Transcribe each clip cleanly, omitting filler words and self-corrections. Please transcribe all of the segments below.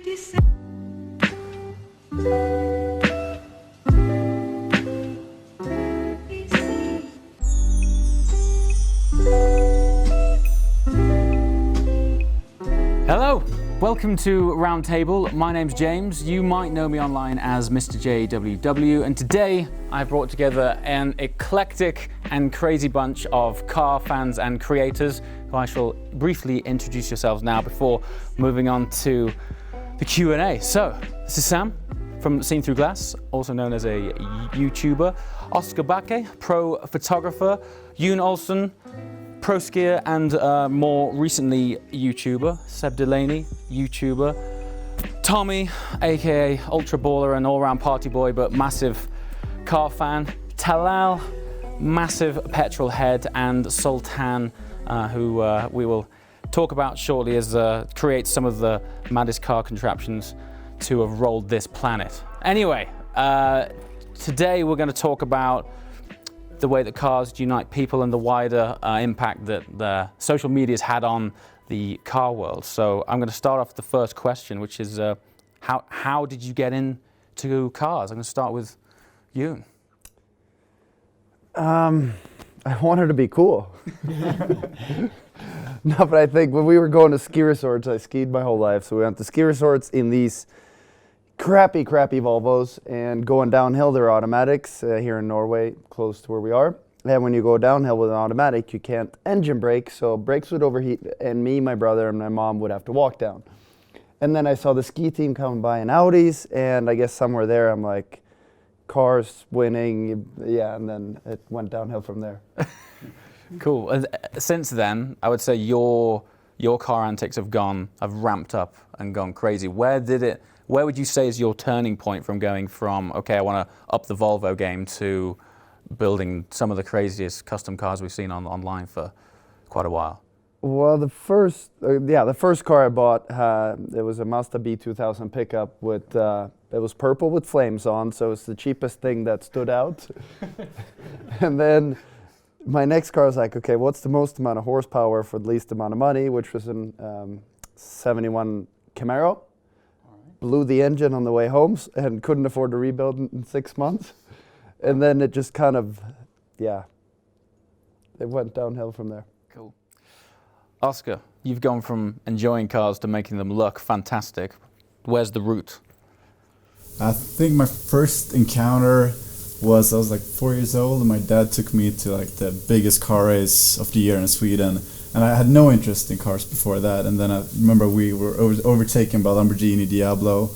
Hello, welcome to Roundtable. My name's James. You might know me online as Mr. JWW, and today I brought together an eclectic and crazy bunch of car fans and creators who I shall briefly introduce yourselves now before moving on to the Q&A. So, this is Sam from Seen Through Glass, also known as a YouTuber. Oskar Bakke, pro photographer. Jon Olsson, pro skier and more recently YouTuber. Seb Delanney, YouTuber. Tommy, aka Ultra Baller and all-round party boy, but massive car fan. Talal, massive petrol head, and Sultan, who we will talk about shortly, as creates some of the maddest car contraptions to have rolled this planet. Anyway, today we're going to talk about the way that cars unite people and the wider impact that the social media's had on the car world. So I'm going to start off with the first question, which is how did you get into cars? I'm going to start with you. I wanted to be cool. No, but I think when we were going to ski resorts, I skied my whole life, so we went to ski resorts in these crappy Volvos, and going downhill, they're automatics here in Norway, close to where we are. And when you go downhill with an automatic, you can't engine brake, so brakes would overheat, and me, my brother, and my mom would have to walk down. And then I saw the ski team coming by in Audis, and I guess somewhere there, I'm like, cars winning, yeah, and then it went downhill from there. Cool. And since then, I would say your car antics have ramped up and gone crazy. Where would you say is your turning point from going from, okay, I want to up the Volvo game, to building some of the craziest custom cars we've seen online for quite a while? Well, the first car I bought, it was a Mazda B2000 pickup with, it was purple with flames on, so it's the cheapest thing that stood out. And then my next car was like, okay, what's the most amount of horsepower for the least amount of money, which was an 71 Camaro. Blew the engine on the way home and couldn't afford to rebuild in 6 months. And then it just kind of, it went downhill from there. Cool. Oskar, you've gone from enjoying cars to making them look fantastic. Where's the route? I think my first encounter was, I was like 4 years old, and my dad took me to like the biggest car race of the year in Sweden. And I had no interest in cars before that. And then I remember we were overtaken by Lamborghini Diablo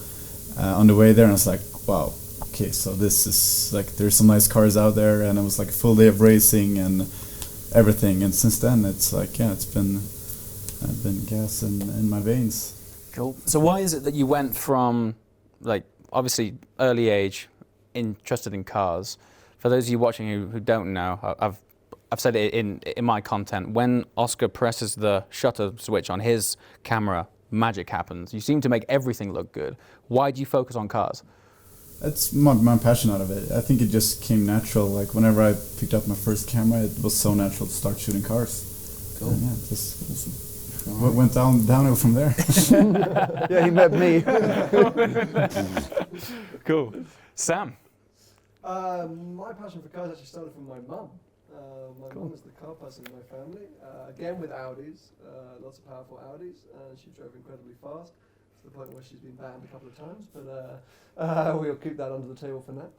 on the way there. And I was like, wow, okay, so this is like, there's some nice cars out there. And it was like a full day of racing and everything. And since then, it's like, yeah, I've been gas in my veins. Cool. So why is it that you went from, like, obviously early age, interested in cars? For those of you watching who don't know, I've said it in my content, when Oskar presses the shutter switch on his camera, magic happens. You seem to make everything look good. Why do you focus on cars? That's my passion out of it. I think it just came natural. Like whenever I picked up my first camera, it was so natural to start shooting cars. Cool. And yeah, just went downhill from there. Yeah, he met me. Cool. Sam? My passion for cars actually started from my mum. My mum is the car person in my family. Again with Audis, lots of powerful Audis. She drove incredibly fast to the point where she's been banned a couple of times, but we'll keep that under the table for now.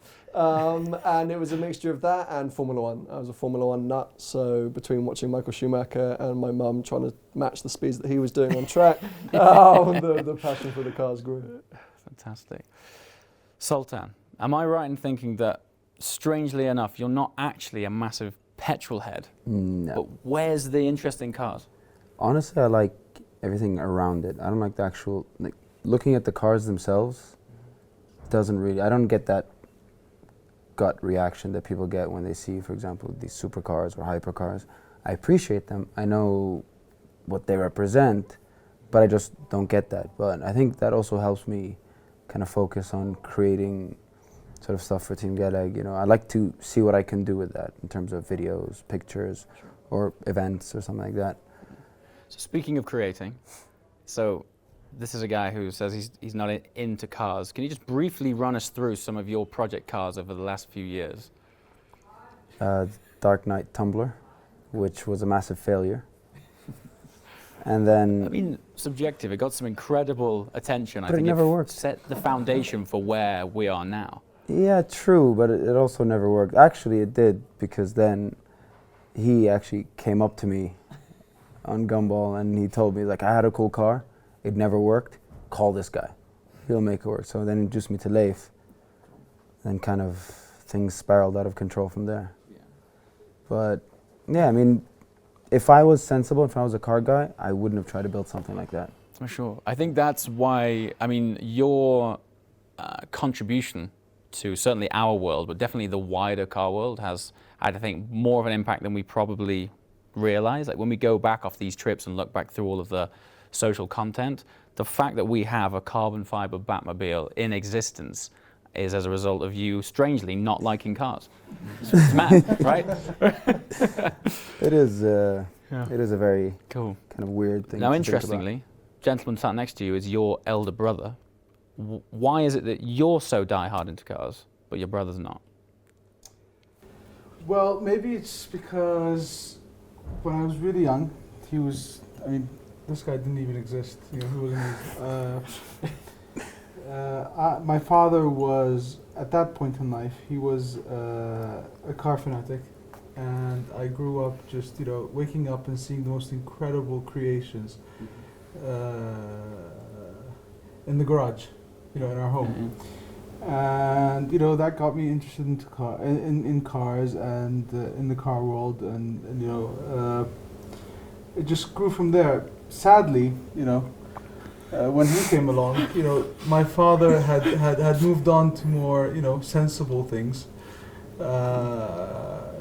And it was a mixture of that and Formula One. I was a Formula One nut, so between watching Michael Schumacher and my mum trying to match the speeds that he was doing on track, the passion for the cars grew. Fantastic. Sultan, am I right in thinking that, strangely enough, you're not actually a massive petrol head? No. But where's the interest in cars? Honestly, I like everything around it. I don't like the actual, like, looking at the cars themselves doesn't really, I don't get that gut reaction that people get when they see, for example, these supercars or hypercars. I appreciate them. I know what they represent, but I just don't get that. But I think that also helps me kind of focus on creating sort of stuff for Team Galag. You know, I like to see what I can do with that in terms of videos, pictures, or events or something like that. So speaking of creating, so This is a guy who says he's not into cars. Can you just briefly run us through some of your project cars over the last few years? Dark Knight Tumbler, which was a massive failure. And then... I mean, subjective, it got some incredible attention. But I think it never worked. Set the foundation for where we are now. Yeah, true, but it also never worked. Actually, it did, because then he actually came up to me on Gumball and he told me, like, I had a cool car, it never worked, call this guy, he'll make it work. So then he introduced me to Leif, and kind of things spiraled out of control from there. Yeah. But yeah, I mean, if I was sensible, if I was a car guy, I wouldn't have tried to build something like that. For sure. I think that's why, I mean, your contribution to certainly our world, but definitely the wider car world has had, I think, more of an impact than we probably realize. Like when we go back off these trips and look back through all of the social content, the fact that we have a carbon fiber Batmobile in existence is as a result of you, strangely, not liking cars. It's mad, right? It is a very cool, kind of weird thing. Now, to interestingly, gentleman sat next to you is your elder brother. Why is it that you're so diehard into cars, but your brother's not? Well, maybe it's because when I was really young, he was, I mean, this guy didn't even exist. You know, he wasn't. My father was, at that point in life, he was a car fanatic. And I grew up just, you know, waking up and seeing the most incredible creations in the garage, you know, in our home. And, you know, that got me interested into in cars and in the car world. And you know, it just grew from there. Sadly, you know, when he came along, you know, my father had moved on to more, you know, sensible things.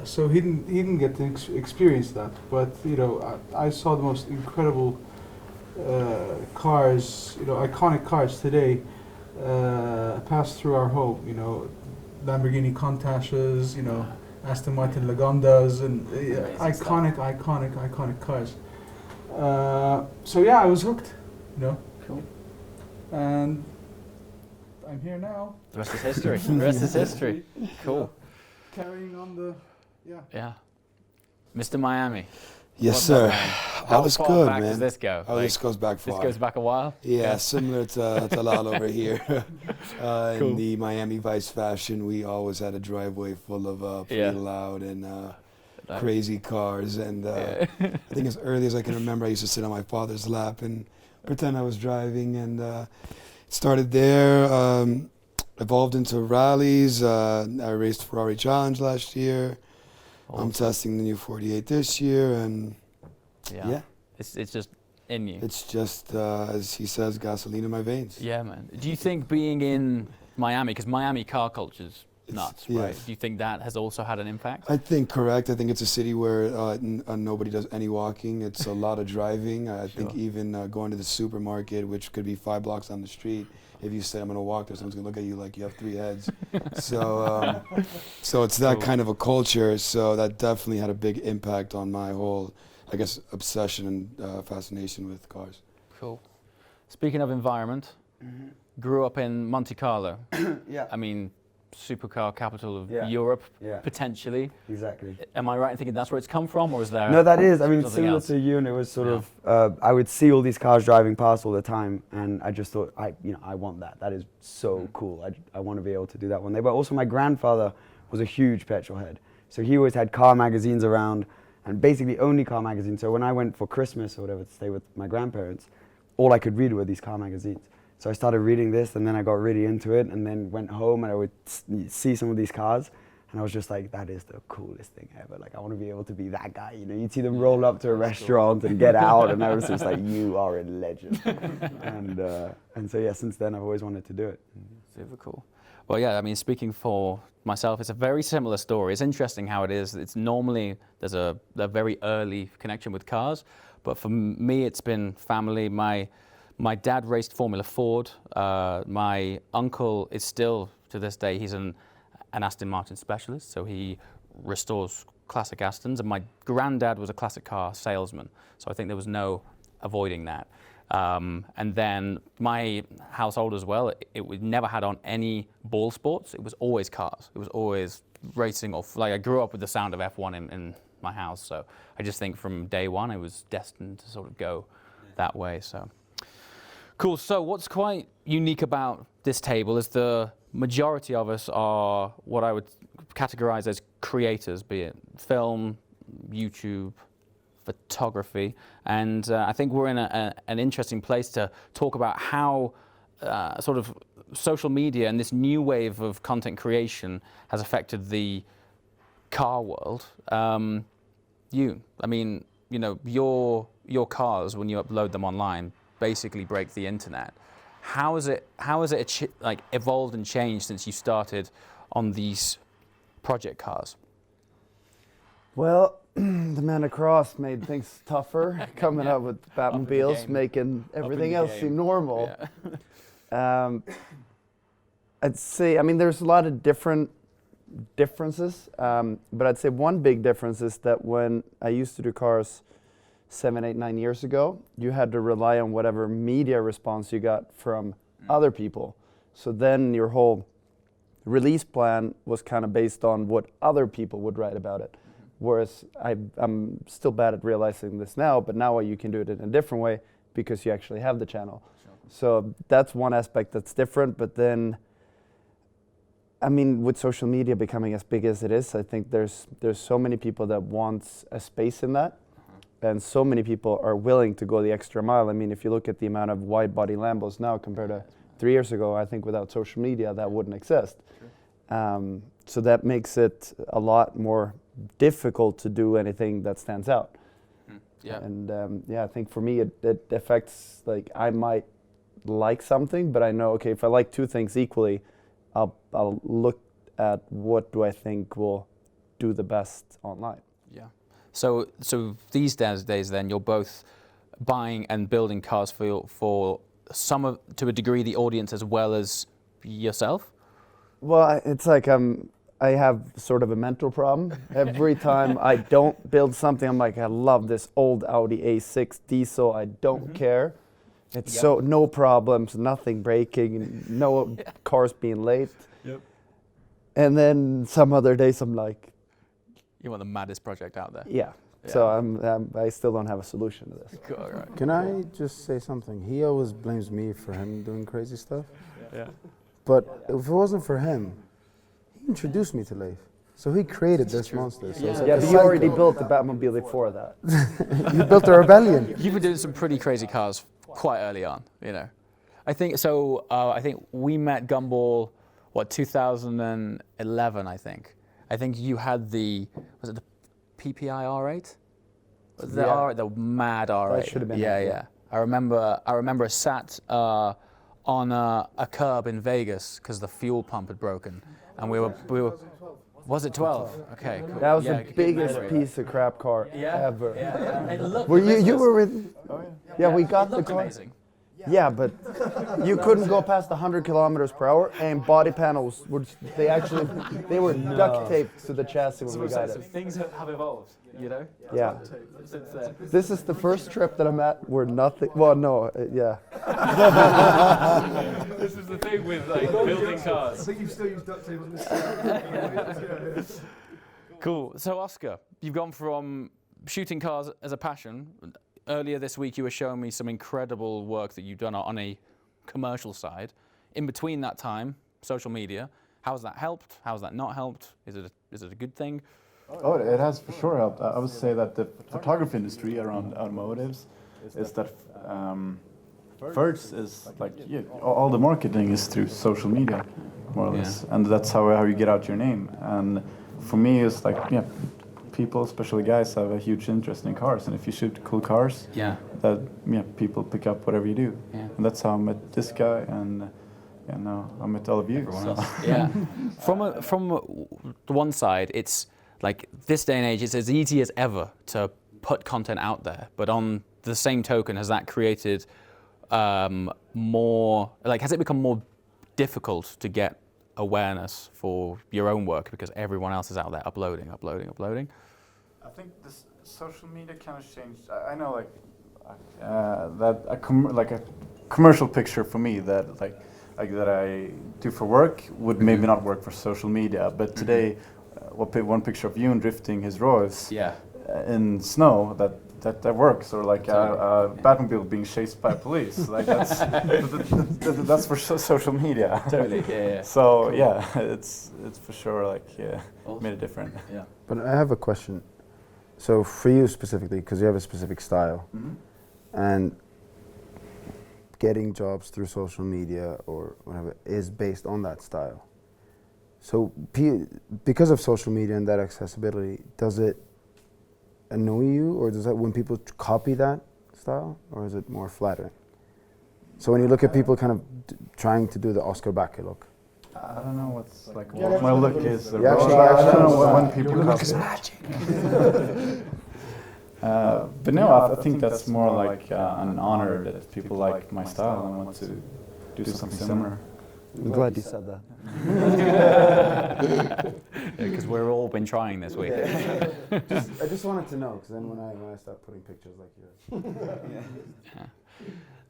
So he didn't get to experience that. But you know, I saw the most incredible cars, you know, iconic cars today pass through our home. You know, Lamborghini Countachs, you know, Aston Martin Lagondas, and iconic cars. So yeah, I was hooked, you know. Cool. And I'm here now. The rest is history. The rest is history. Cool. Carrying on the, yeah. Mr. Miami. Yes, What's sir. up, man? All is How good, far back man. does this go? Oh, this goes back far. This goes back a while? Yeah, similar to Lal over here. Cool. In the Miami Vice fashion, we always had a driveway full of pretty loud and crazy cars. And I think as early as I can remember, I used to sit on my father's lap and pretend I was driving. And it started there, evolved into rallies. I raced Ferrari Challenge last year. Awesome. I'm testing the new 48 this year, and yeah. It's just in you. It's just, as he says, gasoline in my veins. Yeah, man. Do you think being in Miami, because Miami car culture's nuts, right? Yes. Do you think that has also had an impact? I think correct. I think it's a city where nobody does any walking. It's a lot of driving. I think even going to the supermarket, which could be 5 blocks down the street, if you say I'm going to walk there, someone's going to look at you like you have 3 heads. So it's that kind of a culture. So that definitely had a big impact on my whole, I guess, obsession and fascination with cars. Cool. Speaking of environment, grew up in Monte Carlo. Yeah. I mean, supercar capital of Yeah. Europe, Yeah. potentially. Exactly. Am I right in thinking that's where it's come from, or is there? No, that is. I mean, something similar else? to you, and it was sort of. I would see all these cars driving past all the time, and I just thought, I want that. That is so cool. I want to be able to do that one day. But also, my grandfather was a huge petrol head, so he always had car magazines around, and basically only car magazines. So when I went for Christmas or whatever to stay with my grandparents, all I could read were these car magazines. So I started reading this, and then I got really into it, and then went home, and I would see some of these cars, and I was just like, that is the coolest thing ever. Like, I want to be able to be that guy. You know, you'd see them roll up to a restaurant and get out, and I was just like, you are a legend. And so, yeah, since then, I've always wanted to do it. Super cool. Well, yeah, I mean, speaking for myself, it's a very similar story. It's interesting how it is. It's normally, there's a very early connection with cars, but for me, it's been family. My dad raced Formula Ford. My uncle is still, to this day, he's an Aston Martin specialist, so he restores classic Astons. And my granddad was a classic car salesman, so I think there was no avoiding that. And then my household as well, it never had on any ball sports. It was always cars. It was always racing. Like I grew up with the sound of F1 in my house. So I just think from day one, I was destined to sort of go that way. So cool. So what's quite unique about this table is the majority of us are what I would categorize as creators, be it film, YouTube, photography, and I think we're in an interesting place to talk about how sort of social media and this new wave of content creation has affected the car world. I mean, you know, your cars, when you upload them online, basically break the internet. How has it like evolved and changed since you started on these project cars? Well, the man across made things tougher, coming up with Batmobiles, making everything else seem normal. Yeah. I'd say, I mean, there's a lot of differences, but I'd say one big difference is that when I used to do cars 7, 8, 9 years ago, you had to rely on whatever media response you got from other people. So then your whole release plan was kind of based on what other people would write about it. Whereas I'm still bad at realizing this now, but now you can do it in a different way because you actually have the channel. Sure. So that's one aspect that's different. But then, I mean, with social media becoming as big as it is, I think there's so many people that wants a space in that. And so many people are willing to go the extra mile. I mean, if you look at the amount of wide-body Lambos now compared to 3 years ago, I think without social media that wouldn't exist. So that makes it a lot more difficult to do anything that stands out. Yeah. And I think for me it affects, like, I might like something, but I know, okay, if I like two things equally, I'll look at what do I think will do the best online. Yeah. So these days then you're both buying and building cars for some to a degree the audience as well as yourself? Well, it's like I have sort of a mental problem. Every time I don't build something, I'm like, I love this old Audi A6 diesel. I don't care. It's so no problems, nothing breaking, no cars being late. Yep. And then some other days I'm like, you want the maddest project out there. Yeah. So I still don't have a solution to this. Cool, right. Can I just say something? He always blames me for him doing crazy stuff. Yeah. But if it wasn't for him, he introduced me to Leif. So he created this monster. So it's like but you already built the Batmobile before that. You built a rebellion. You've been doing some pretty crazy cars quite early on, you know. I think so. I think we met Gumball, 2011, I think. I think you had the PPI R8? The mad R8. That should have been Yeah. I remember sat on a curb in Vegas because the fuel pump had broken, and we were. Was it 12? Okay, cool. That was the biggest piece of crap car ever. Yeah. It looked Were amazing. you were with? Yeah, we got the car. Amazing. Yeah, but you couldn't go past 100 kilometers per hour, and body panels were duct taped to the chassis when we got So it. things have evolved, you know. Yeah. Since then. This is the first trip that I'm at where nothing. Well, no, yeah. This is the thing with like building I cars. think you've still used duct tape on this. Cool. So Oscar, you've gone from shooting cars as a passion. Earlier this week, you were showing me some incredible work that you've done on a commercial side. In between that time, social media. How has that helped? How has that not helped? Is it a good thing? Oh, it has for sure helped. I would say that the photography industry around automotives is that first is like all the marketing is through social media, more or less, and that's how you get out your name. And for me, it's like people, especially guys, have a huge interest in cars, and if you shoot cool cars, people pick up whatever you do. Yeah. And that's how I met this guy, and now I met all of you. Yeah. From the one side, it's like this day and age, it's as easy as ever to put content out there. But on the same token, has that created more? Like, has it become more difficult to get awareness for your own work because everyone else is out there uploading? I think this social media kind of changed. I know, like, that like a commercial picture for me that like that I do for work would maybe not work for social media. But today, one picture of Jon drifting his Royals in snow that works, or like a Batmobile being chased by police. Like that's for social media. Totally. Yeah. So yeah, it's for sure like Awesome. made it different. Yeah. But I have a question. So for you specifically, because you have a specific style, and getting jobs through social media or whatever is based on that style. So because of social media and that accessibility, does it annoy you, or does that when people copy that style, or is it more flattering? So when you look at people kind of trying to do the Oskar Bakke look. I don't know what's like what my look is. Yeah, actually, I don't know when that. people Your look copy is it. magic. But no, I think that's more like an honor that people like my style and want to do something similar. I'm glad you said that. Because we've all been trying this week. I just wanted to know, because then when I start putting pictures like yours.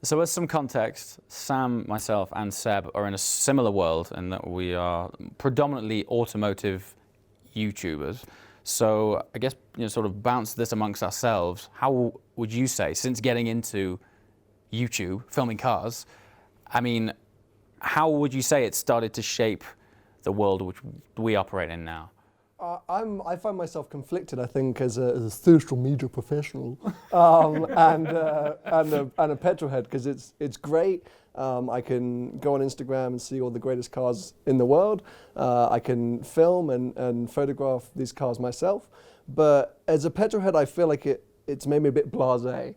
So as some context, Sam, myself and Seb are in a similar world in that we are predominantly automotive YouTubers. So I guess, sort of bounce this amongst ourselves. How would you say, since getting into YouTube, filming cars, I mean, how would you say it started to shape the world which we operate in now? I find myself conflicted, I think, as a social media professional and a petrolhead, because it's great. I can go on Instagram and see all the greatest cars in the world. I can film and photograph these cars myself. But as a petrolhead, I feel like it's made me a bit blasé.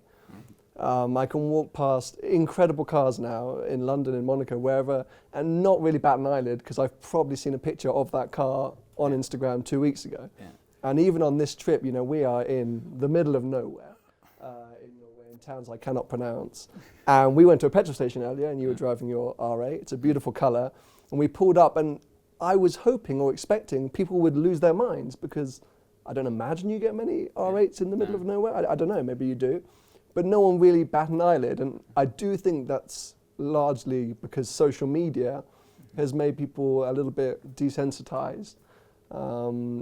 I can walk past incredible cars now in London, in Monaco, wherever, and not really bat an eyelid, because I've probably seen a picture of that car on Instagram 2 weeks ago. Yeah. And even on this trip, we are in the middle of nowhere, in Norway, in towns I cannot pronounce. And we went to a petrol station earlier, and you were driving your R8. It's a beautiful colour. And we pulled up, and I was hoping or expecting people would lose their minds, because I don't imagine you get many R8s in the middle of nowhere. I don't know, maybe you do. But no one really bat an eyelid. And I do think that's largely because social media has made people a little bit desensitized.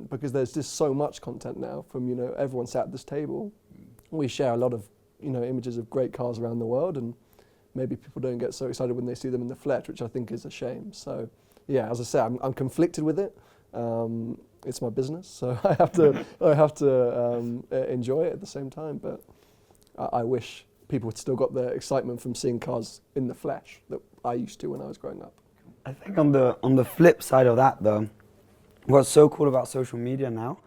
Because there's just so much content now from everyone sat at this table. We share a lot of images of great cars around the world, and maybe people don't get so excited when they see them in the flesh, which I think is a shame. So yeah, as I say, I'm conflicted with it. It's my business, so I have to enjoy it at the same time. But I wish people had still got the excitement from seeing cars in the flesh that I used to when I was growing up. I think on the flip side of that, though, what's so cool about social media now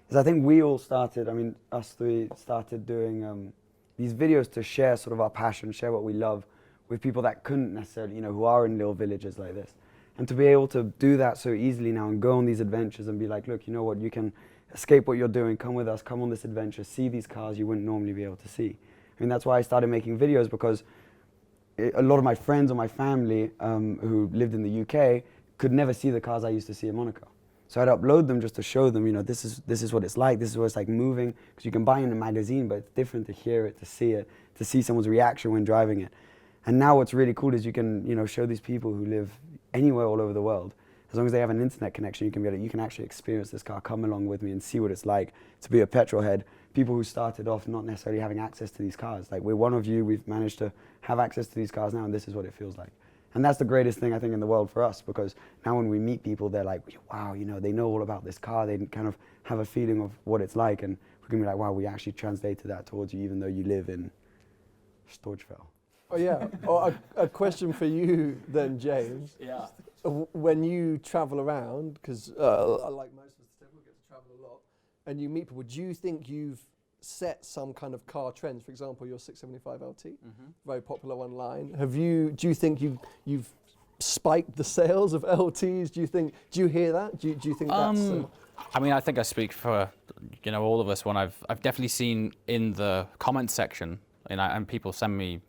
is I think we all started, us three started doing these videos to share sort of our passion, share what we love with people that couldn't necessarily, who are in little villages like this. And to be able to do that so easily now and go on these adventures and be like, look, you know what, you can escape what you're doing, come with us, come on this adventure, see these cars you wouldn't normally be able to see. That's why I started making videos, because a lot of my friends or my family who lived in the UK could never see the cars I used to see in Monaco. So I'd upload them just to show them, this is what it's like, this is what it's like moving, because you can buy in a magazine, but it's different to hear it, to see someone's reaction when driving it. And now what's really cool is you can, show these people who live anywhere all over the world. As long as they have an internet connection, you can actually experience this car, come along with me and see what it's like to be a petrol head. People who started off not necessarily having access to these cars. Like, we're one of you, we've managed to have access to these cars now, and this is what it feels like. And that's the greatest thing, I think, in the world for us, because now when we meet people, they're like, wow, they know all about this car. They kind of have a feeling of what it's like, and we can be like, wow, we actually translated that towards you, even though you live in Storchfell. Oh yeah. A question for you then, James. Yeah. When you travel around, because like most of us, we get to travel a lot, and you meet people, do you think you've set some kind of car trends? For example, your 675 LT, very popular online. Do you think you've spiked the sales of LTs? Do you hear that? Do you think that's... I think I speak for all of us when I've definitely seen in the comment section, and people send me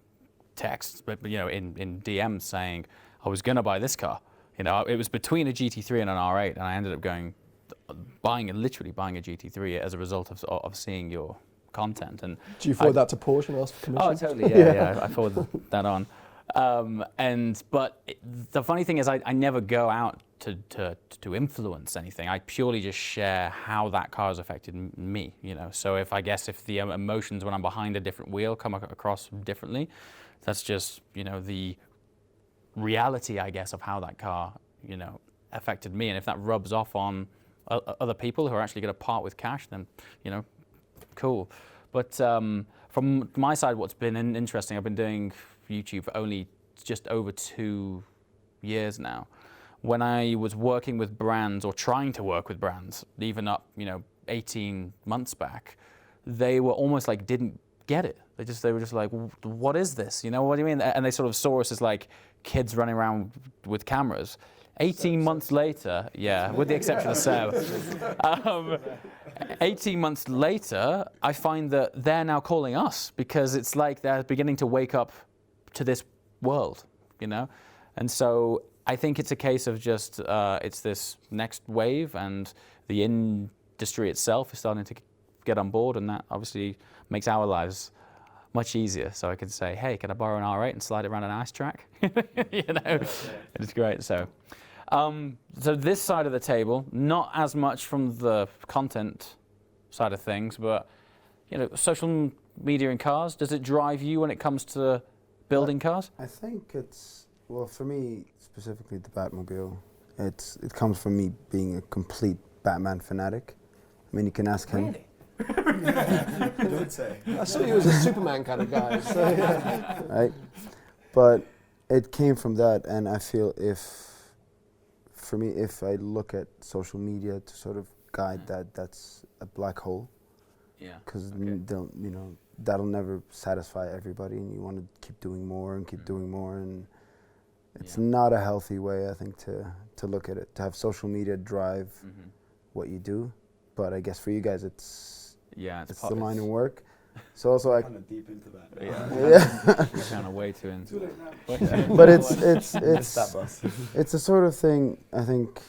texts, but in DMs saying I was gonna buy this car. It was between a GT3 and an R8, and I ended up literally buying a GT3 as a result of seeing your content. And Do you forward that to Porsche and ask for commission? oh, totally, yeah. I forwarded that on. But the funny thing is, I never go out to influence anything. I purely just share how that car has affected me. So if the emotions when I'm behind a different wheel come across differently, that's just the reality, I guess, of how that car affected me. And if that rubs off on other people who are actually going to part with cash, then cool. But from my side, what's been interesting, I've been doing YouTube for only just over 2 years now. When I was working with brands or trying to work with brands, even up 18 months back, they were almost like didn't get it. They were just like, what is this? What do you mean? And they sort of saw us as like kids running around with cameras. 18 months later, yeah, with the exception of Seb. 18 months later, I find that they're now calling us because it's like they're beginning to wake up to this world, And so I think it's a case of just it's this next wave, and the industry itself is starting to get on board, and that obviously makes our lives much easier. So I can say, hey, can I borrow an R8 and slide it around an ice track? It's great. So this side of the table, not as much from the content side of things, but social media in cars. Does it drive you when it comes to building cars? I think it's, well, for me specifically, the Batmobile. It comes from me being a complete Batman fanatic. I mean, you can ask him. Really? Don't say. I saw you as a Superman kind of guy. So, yeah. Right, but it came from that, and I feel if I look at social media to sort of guide that, that's a black hole. Yeah. Because that'll never satisfy everybody, and you want to keep doing more and keep doing more, and it's not a healthy way, I think, to look at it, to have social media drive what you do. But I guess for you guys, it's the line of work. So also I kind of deep into that. Yeah. You're kind of way too into it. But it's a sort of thing. I think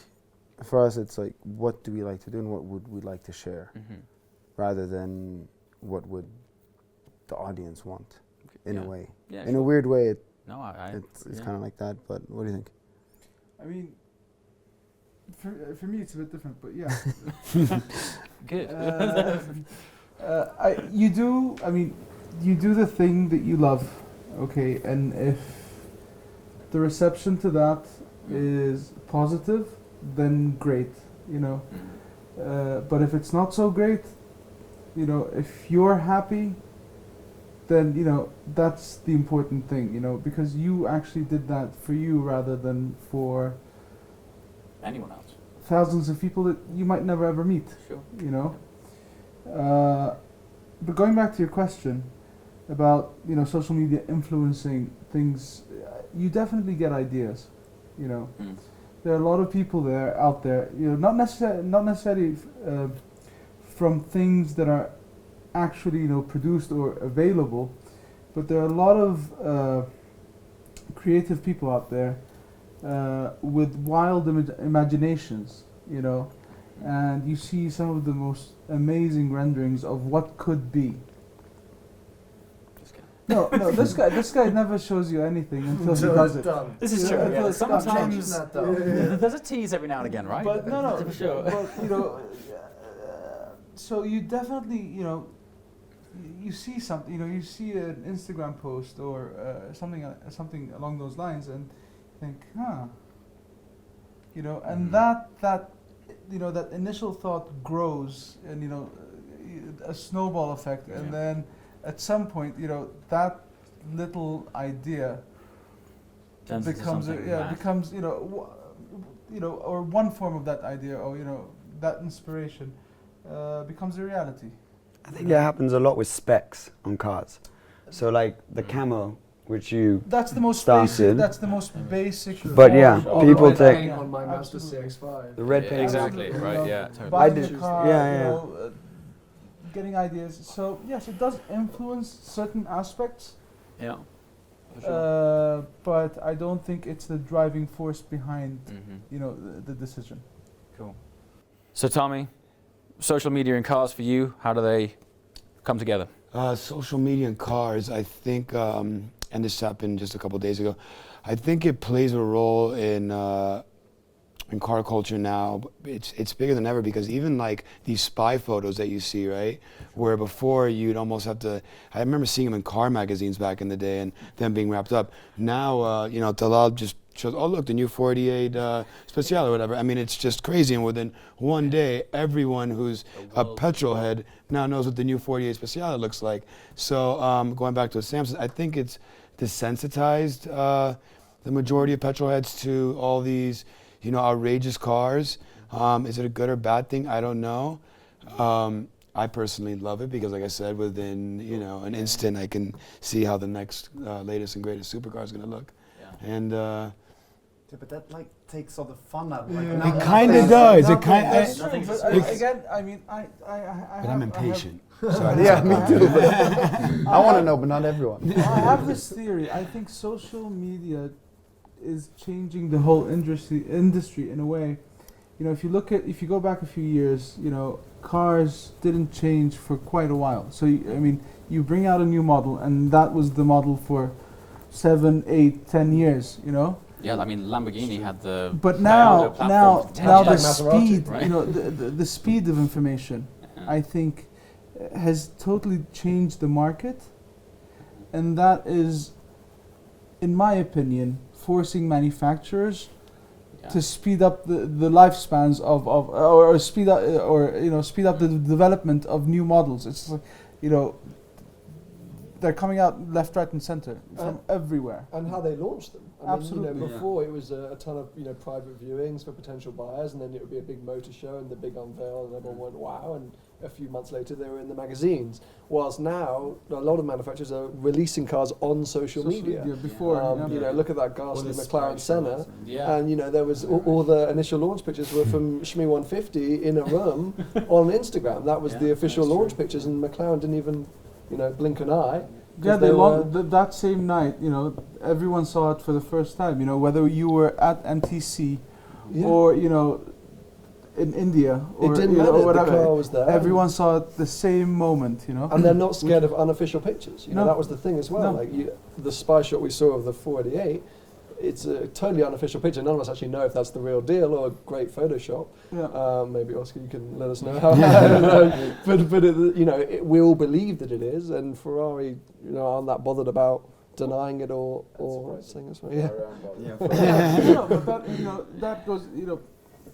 for us, it's like, what do we like to do and what would we like to share, rather than what would the audience want, in a way. Yeah, in a weird way, it's kind of like that. But what do you think? I mean, for me, it's a bit different, but yeah. Good. You do the thing that you love, okay, and if the reception to that is positive, then great, but if it's not so great, if you're happy, then that's the important thing, because you actually did that for you rather than for anyone else, thousands of people that you might never ever meet. Sure. But going back to your question about social media influencing things, you definitely get ideas. There are a lot of people out there. Not necessarily from things that are actually produced or available, but there are a lot of creative people out there with wild imaginations. And you see some of the most amazing renderings of what could be. No, this guy never shows you anything until he does it. This is true. Yeah. Sometimes there's a tease every now and again, right? But no, for sure. But so you definitely you see something. You see an Instagram post or something along those lines, and think, and that that initial thought grows, and a snowball effect, and then at some point, that little idea becomes or one form of that idea, or that inspiration becomes a reality. I think that happens a lot with specs on cars. So like the camo, which you that's the most started. Basic. That's the most basic. But yeah, people take on my Mazda CX-5. the red paint. Exactly. Right. Yeah. Totally. Buying a car, getting ideas. So yes, it does influence certain aspects. Yeah. For sure. But I don't think it's the driving force behind the decision. Cool. So Tommy, social media in cars for you, how do they come together? Social media and cars, I think, and this happened just a couple days ago, I think it plays a role in car culture now. It's bigger than ever, because even like these spy photos that you see, right? Where before you'd almost have to, I remember seeing them in car magazines back in the day and them being wrapped up. Now, you know, Talal just shows, oh look, the new 48 Speciale or whatever. I mean, it's just crazy, and within one day, everyone who's a petrol head now knows what the new 48 Speciale looks like. So going back to what Sam said, I think it's desensitized the majority of petrol heads to all these, you know, outrageous cars. Is it a good or bad thing? I don't know. I personally love it because, like I said, within, you know, an instant, I can see how the next latest and greatest supercar is going to look. Yeah. And but that like takes all the fun out. Like, it kind of does. It kind. Again, I mean, But I'm impatient. Yeah, me too. I want to know, but not everyone. I have this theory. I think social media is changing the whole industry in a way. You know, if you go back a few years, you know, cars didn't change for quite a while. So I mean, you bring out a new model, and that was the model for 7, 8, 10 years. You know. Yeah, I mean, Lamborghini had the. But now the speed, right? you know, the speed of information, I think, has totally changed the market, and that is, in my opinion, forcing manufacturers to speed up the lifespans or speed up speed up the development of new models. It's like, you know, they're coming out left, right, and center from everywhere. And how they launched them. I Absolutely. mean, you know, before it was a ton of, you know, private viewings for potential buyers, and then it would be a big motor show and the big unveil, and everyone went wow. And a few months later, they were in the magazines. Whilst now, a lot of manufacturers are releasing cars on social media. Before, you know, look at that ghastly McLaren Senna, Yeah. and you know there was all the initial launch pictures were from Shmi 150 in a room on Instagram. That was the official launch pictures, and McLaren didn't even, you know, blink an eye. Yeah, that same night, you know, everyone saw it for the first time. You know, whether you were at MTC or, you know, in India or, it didn't matter. Or whatever, the car was there. everyone saw it the same moment. You know, and they're not scared of unofficial pictures. You know, No. that was the thing as well. No. Like the spy shot we saw of the 488. It's a totally unofficial picture. None of us actually know if that's the real deal or a great Photoshop. Yeah. Maybe Oscar, you can let us know how. but you know, we all believe that it is, and Ferrari, you know, aren't that bothered about denying it or saying it's right. Yeah. No, but that, you know, that goes, you know,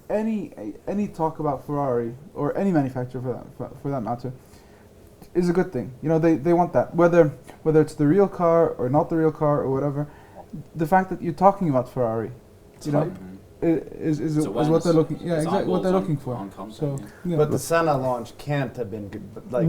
any talk about Ferrari or any manufacturer for that matter is a good thing. You know, they want that, whether it's the real car or not the real car or whatever. The fact that you're talking about Ferrari, you know, is what they're looking. Yeah, exactly what they're looking for. So, yeah. But the Senna launch can't have been good. But like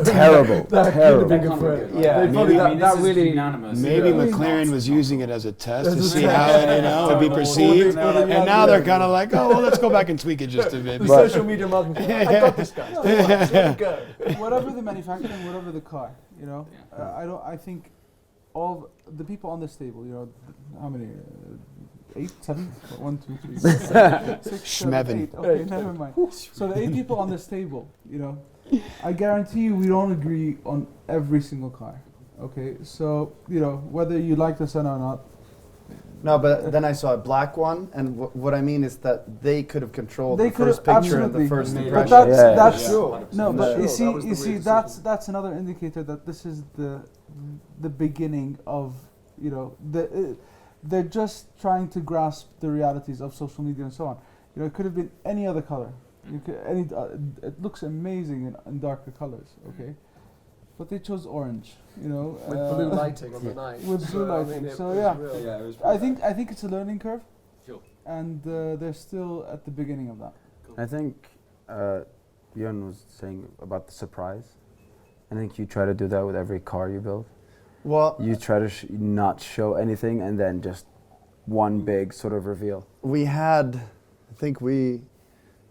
Terrible. That could have been good for it. Yeah, They probably that really. maybe McLaren was using it as a test to see how it, you know, would be perceived, and now they're kind of like, oh well, let's go back and tweak it just a bit. The social media marketing. I got this guy. Let it go. Whatever the manufacturing, whatever the car, you know, I think all the people on this table, you know, how many? 8, 7, 1, 2, 3, 4, 6, 7, 8. Okay, never mind. So the 8 people on this table, you know, I guarantee you we don't agree on every single car. Okay, so you know whether you like the Senna or not. No, but then I saw a black one, and what I mean is that they could have controlled They the first picture and the absolutely. first But impression. that's Sure. no, but Sure, you that was the see, real that's another indicator that this is the beginning of, you know, they're just trying to grasp the realities of social media and so on. You know, it could have been any other color. You could, it looks amazing in darker colors, okay? But they chose orange, you know. With blue lighting on the night. With blue lighting. I mean, So, it yeah. was real. it was I think it's a learning curve. Sure. And they're still at the beginning of that. I think Jon was saying about the surprise. I think you try to do that with every car you build. Well, You try to not show anything and then just one big sort of reveal. we had, I think we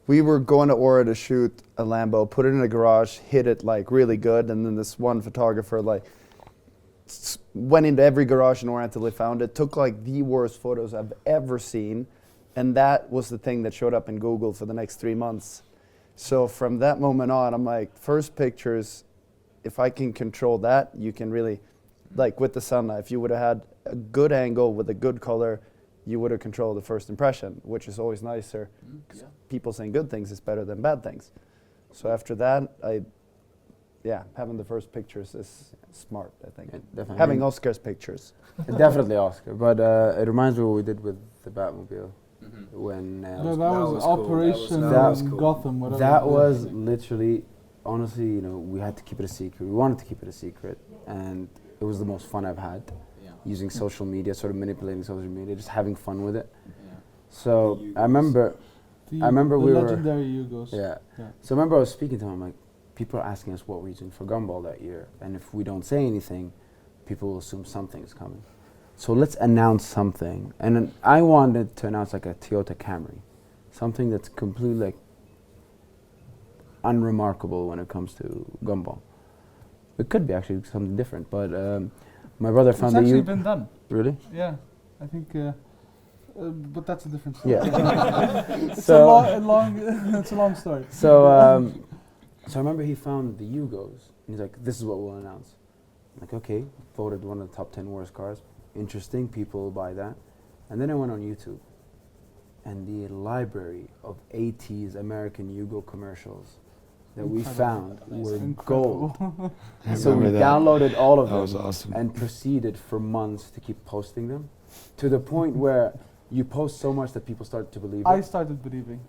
were going to Aura to shoot a Lambo, put it in a garage, hit it like really good, and then this one photographer like went into every garage in Aura until they found it, took like the worst photos I've ever seen, and that was the thing that showed up in Google for the next 3 months. So from that moment on, I'm like, first pictures, if I can control that, you can really, like with the Senna, if you would have had a good angle with a good color, you would have controlled the first impression, which is always nicer. Because people saying good things is better than bad things. So after that, having the first pictures is smart, I think. Definitely. Having Oscar's pictures. Definitely Oscar, but it reminds me what we did with the Batmobile. When that was cool. Operation That was cool. Gotham, whatever. that was literally, honestly, you know, we had to keep it a secret. We wanted to keep it a secret, and it was the most fun I've had. Using social media, sort of manipulating social media, just having fun with it. So I remember we were legendary Yugos. So I remember I was speaking to him, like, people are asking us what we're doing for Gumball that year, and if we don't say anything, people will assume something's coming. So let's announce something. And then I wanted to announce like a Toyota Camry, something that's completely like unremarkable when it comes to Gumball. It could be actually something different, but my brother found it's the actually been done. Really? Yeah, I think. But that's a different story. Yeah. It's a long story. So I remember he found the Yugos, and he's like, "This is what we'll announce." I'm like, okay, voted one of the top 10 worst cars. Interesting, people will buy that. And then I went on YouTube, and the library of 80s American Yugo commercials that we found were gold. So we downloaded all of them. That was awesome. And proceeded for months to keep posting them, to the point where you post so much that people start to believe it. I started believing.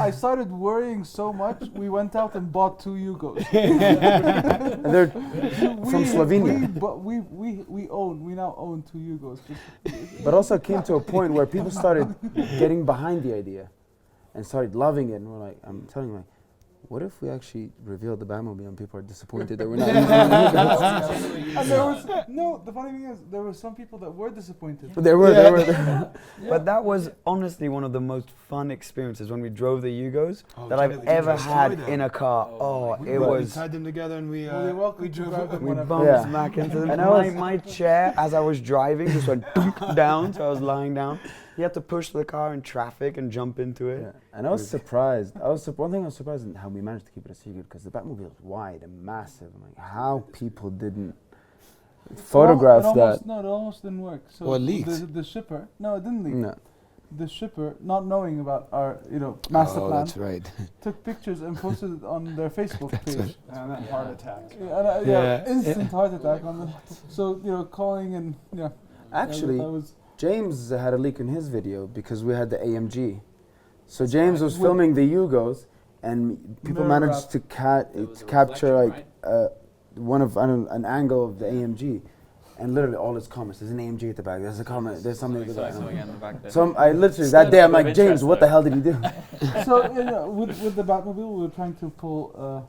I started worrying so much, we went out and bought 2 Yugos. And they're from Slovenia. We now own 2 Yugos. But also came to a point where people started getting behind the idea and started loving it. And we're like, I'm telling you, like, what if we actually revealed the Batmobile and people are disappointed that we're not using the And there was, the funny thing is, there were some people that were disappointed. There were. But that was honestly one of the most fun experiences when we drove the Yugos that I've ever had in a car. It was. We tied them together and we drove them. We bumped back into them. And my chair, as I was driving, just went down, so I was lying down. You had to push the car in traffic and jump into it. Yeah. And I was surprised. One thing I was surprised in how we managed to keep it a secret, because the Batmobile is wide and massive. I'm like, how people didn't photograph that. No, it almost didn't work. So it leaked. The shipper, no, it didn't leak. No. The shipper, not knowing about our, master plan, that's right. took pictures and posted it on their Facebook page. Right. And then heart attack. Instant heart attack on the. So calling and Actually, that was James had a leak in his video because we had the AMG. So James was filming the Yugos, and people managed to capture like one of an angle of the AMG, and literally all his comments. There's an AMG at the back. There's a comment. There's something at the back. So I literally that day I'm like, James, what the hell did he do? So with the Batmobile, we were trying to pull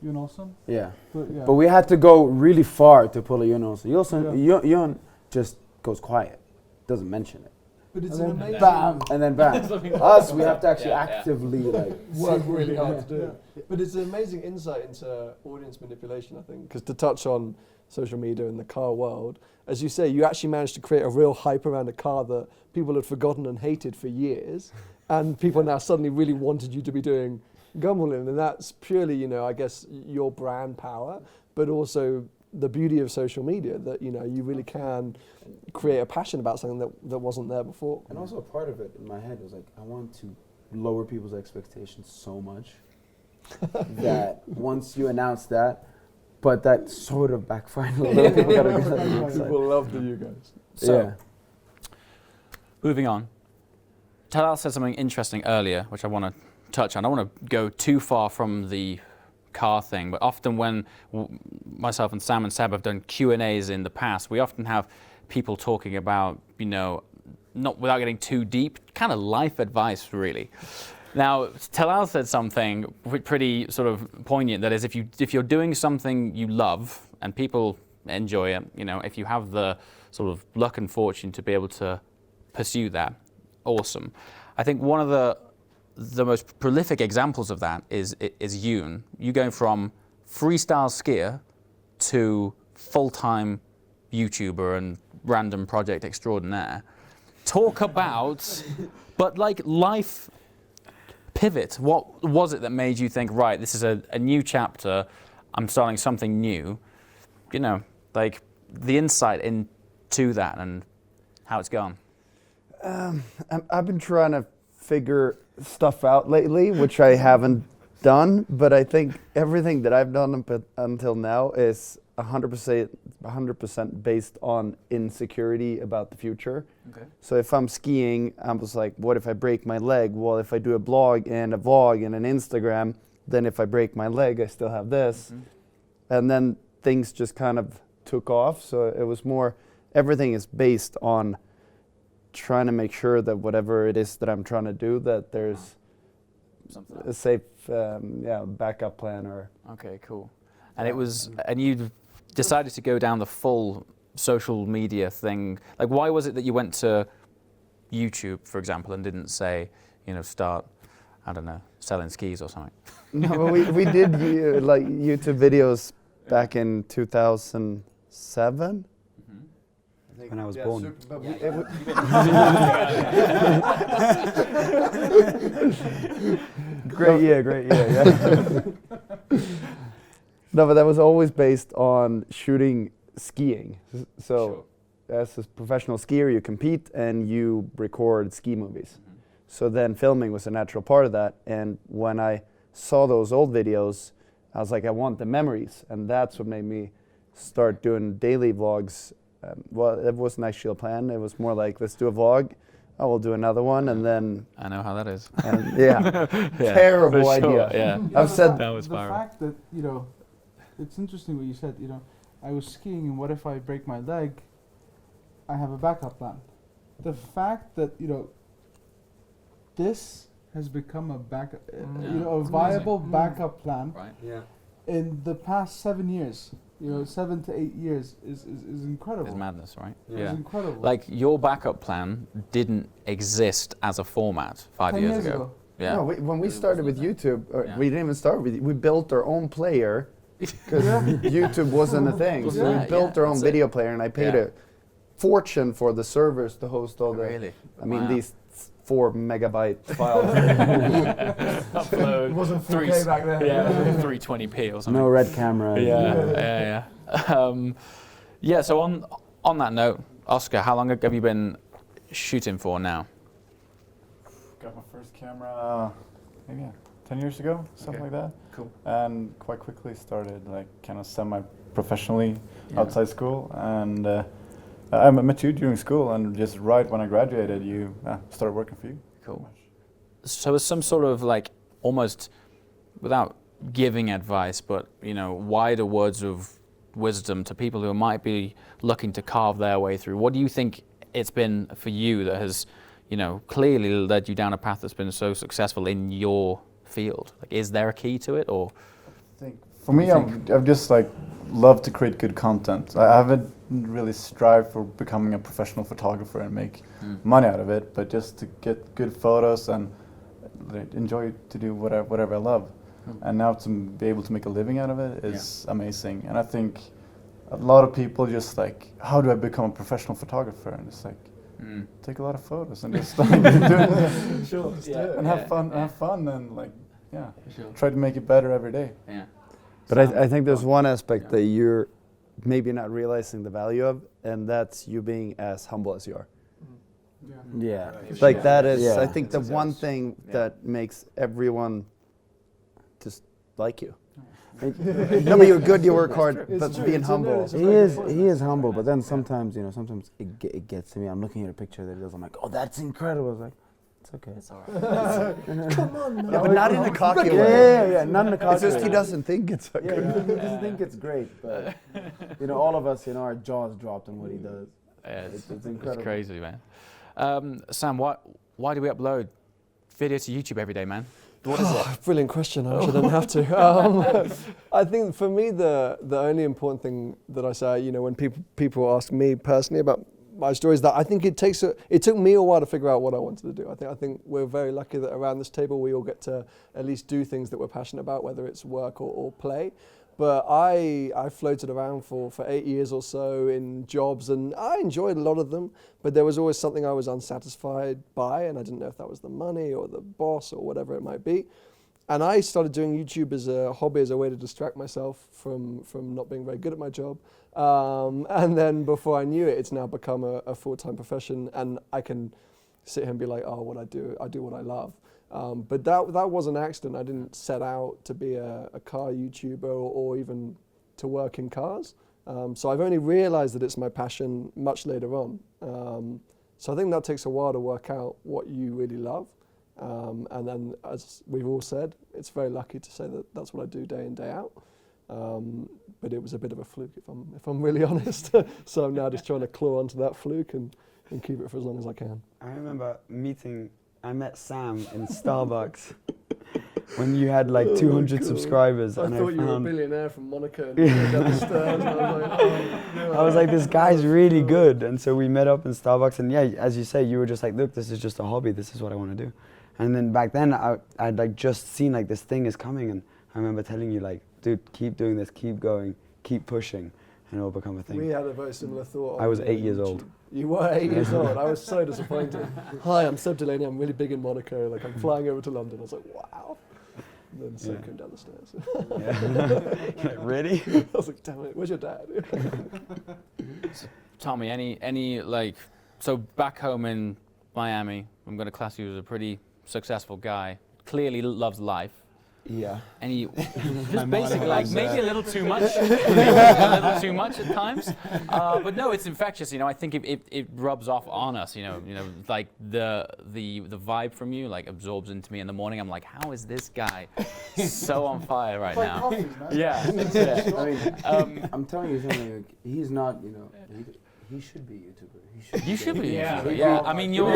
Jon Olsson. Yeah. But we had to go really far to pull a Jon Olsson. Jon just goes quiet, doesn't mention it. But it's an amazing. Bam, and then bam. Us, we have to actually actively work really hard to do. But it's an amazing insight into audience manipulation, I think. Because to touch on social media in the car world, as you say, you actually managed to create a real hype around a car that people had forgotten and hated for years, and people now suddenly really wanted you to be doing Gumball in, and that's purely, I guess, your brand power, but also the beauty of social media, that you really can create a passion about something that wasn't there before. And also a part of it in my head was like, I want to lower people's expectations so much that once you announce that, but that sort of backfired a little. People love the Yugos. So, moving on. Talal said something interesting earlier, which I want to touch on. I don't want to go too far from the car thing, but often when myself and Sam and Seb have done Q&As in the past, we often have people talking about, not without getting too deep, kind of life advice, really. Now, Talal said something pretty sort of poignant, that is, if you're doing something you love and people enjoy it, if you have the sort of luck and fortune to be able to pursue that, awesome. I think one of the most prolific examples of that is Yoon. You going from freestyle skier to full-time YouTuber and random project extraordinaire. Talk about, but like life pivot? What was it that made you think, right, this is a new chapter, I'm starting something new? You know, like the insight into that and how it's gone. I've been trying to figure stuff out lately, which I haven't done, but I think everything that I've done until now is 100% based on insecurity about the future. Okay. So if I'm skiing, I was like, what if I break my leg? Well, if I do a blog and a vlog and an Instagram, then if I break my leg, I still have this. Mm-hmm. And then things just kind of took off. So it was more, everything is based on trying to make sure that whatever it is that I'm trying to do, that there's a safe backup plan. Or Okay, cool. And it was, and you decided to go down the full social media thing. Like, why was it that you went to YouTube, for example, and didn't say, you know, start, I don't know, selling skis or something? No, but we did like YouTube videos back in 2007. When I was born. Great year, yeah. No, but that was always based on shooting skiing. So as a professional skier, you compete and you record ski movies. Mm-hmm. So then filming was a natural part of that. And when I saw those old videos, I was like, I want the memories. And that's what made me start doing daily vlogs. Well, it wasn't actually a plan. It was more like, let's do a vlog. Oh, we'll do another one, and then... I know how that is. And terrible idea. Yeah. I've said... That was the viral. fact that, you know, it's interesting what you said, you know, I was skiing and what if I break my leg? I have a backup plan. The fact that, you know, this has become a backup, you know, a viable backup plan Right. Yeah. in the past 7 years, you know, 7 to 8 years is incredible. It's madness, right? It's incredible. Like, your backup plan didn't exist as a format 5 years ago. Yeah. No, when we started with YouTube, Yeah. we didn't even start with it. We built our own player because YouTube wasn't a thing. So Yeah, we built our own that's video player, and I paid a fortune for the servers to host all the... Really? I mean, Wow. these 4 megabyte files. Upload. It wasn't 4K back then. Yeah, 320p or something. No red camera. Yeah. Yeah, so on that note, Oskar, how long have you been shooting for now? Got my first camera maybe 10 years ago, something like that. Cool. And quite quickly started like kind of semi-professionally Yeah. outside school. And I met you during school, and just right when I graduated, you started working for you. Cool. So it's some sort of like, almost without giving advice, but, you know, wider words of wisdom to people who might be looking to carve their way through. What do you think it's been for you that has, you know, clearly led you down a path that's been so successful in your field? Like, is there a key to it, or? I think for me, I've just like loved to create good content. I haven't really strived for becoming a professional photographer and make money out of it, but just to get good photos and enjoy to do whatever I love. And now to be able to make a living out of it is amazing. And I think a lot of people just like, how do I become a professional photographer? And it's like, take a lot of photos and just like do it. And have fun and like, try to make it better every day. Yeah. But I think there's one aspect that you're maybe not realizing the value of, and that's you being as humble as you are. Yeah. Like that is, Yeah. I think, the one thing that makes everyone just like you. No, but you're good, you work hard, but being humble. He is humble, but then sometimes, you know, sometimes it gets to me. I'm looking at a picture that he does, I'm like, oh, that's incredible. I was like, it's okay. It's all right. Come on, man. Yeah, but not in a cocky way. Yeah, not in a cocky It's just way. he doesn't think it's Yeah, good. he doesn't think it's great, but you know, all of us, you know, our jaws dropped on what he does. Yeah, It's it's incredible. crazy, man. Sam, why do we upload video to YouTube every day, man? What is it? Brilliant question. I shouldn't have to. I think for me, the only important thing that I say, you know, when people ask me personally about my story is that I think it took me a while to figure out what I wanted to do. I think we're very lucky that around this table we all get to at least do things that we're passionate about, whether it's work or play. But I floated around for 8 years or so in jobs, and I enjoyed a lot of them, but there was always something I was unsatisfied by, and I didn't know if that was the money or the boss or whatever it might be. And I started doing YouTube as a hobby, as a way to distract myself from not being very good at my job. And then before I knew it, it's now become a full-time profession, and I can sit here and be like, oh, what I do what I love. But that was an accident. I didn't set out to be a car YouTuber or even to work in cars. So I've only realized that it's my passion much later on. So I think that takes a while to work out what you really love. And then, as we've all said, it's very lucky to say that that's what I do day in, day out. But it was a bit of a fluke, if I'm really honest. So I'm now just trying to claw onto that fluke and keep it for as long as I can. I remember I met Sam in Starbucks when you had like 200 subscribers. I and thought you were a billionaire from Monaco and you down the stairs, and I was like, oh, no. I was like, this guy's really good. And so we met up in Starbucks, and yeah, as you say, you were just like, look, this is just a hobby. This is what I want to do. And then back then, I'd like just seen like this thing is coming, and I remember telling you like, dude, keep doing this, keep going, keep pushing, and it'll become a thing. We had a very similar thought. I was 8 years old. You were 8 years old. I was so disappointed. Hi, I'm Seb Delanney. I'm really big in Monaco. Like, I'm flying over to London. I was like, wow. And then Seb came down the stairs. Like, really? I was like, damn it, where's your dad? Tommy, any like, so back home in Miami, I'm going to class you as a pretty successful guy. Clearly loves life. Yeah. Any, just basically, like maybe a little too much, a little too much at times. But no, it's infectious. You know, I think it rubs off on us. You know, like the vibe from you like absorbs into me in the morning. I'm like, how is this guy so on fire right now? Coffee, man. Yeah. I mean, I'm telling you something. Like, he's not. You know, he should be a YouTuber. You should be. Yeah. Yeah. I mean, your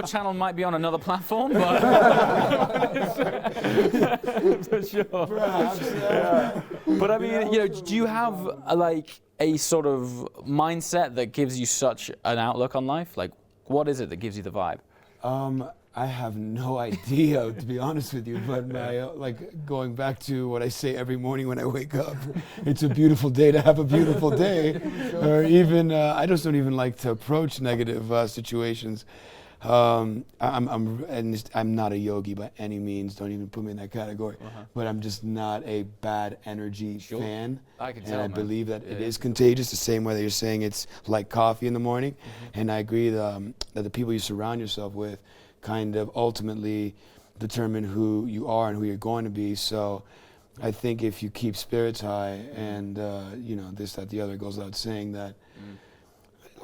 channel might be on another platform, but for sure. Perhaps, yeah. But I mean, you know, do you have like a sort of mindset that gives you such an outlook on life? Like, what is it that gives you the vibe? I have no idea, to be honest with you, but my, like going back to what I say every morning when I wake up, it's a beautiful day to have a beautiful day. Or even, I just don't even like to approach negative situations. I'm not a yogi by any means, don't even put me in that category, but I'm just not a bad energy fan. I can tell, and I man. believe that it is contagious, the same way that you're saying it's like coffee in the morning. And I agree that the people you surround yourself with kind of ultimately determine who you are and who you're going to be. So I think if you keep spirits high and you know, this, that, the other, goes without saying that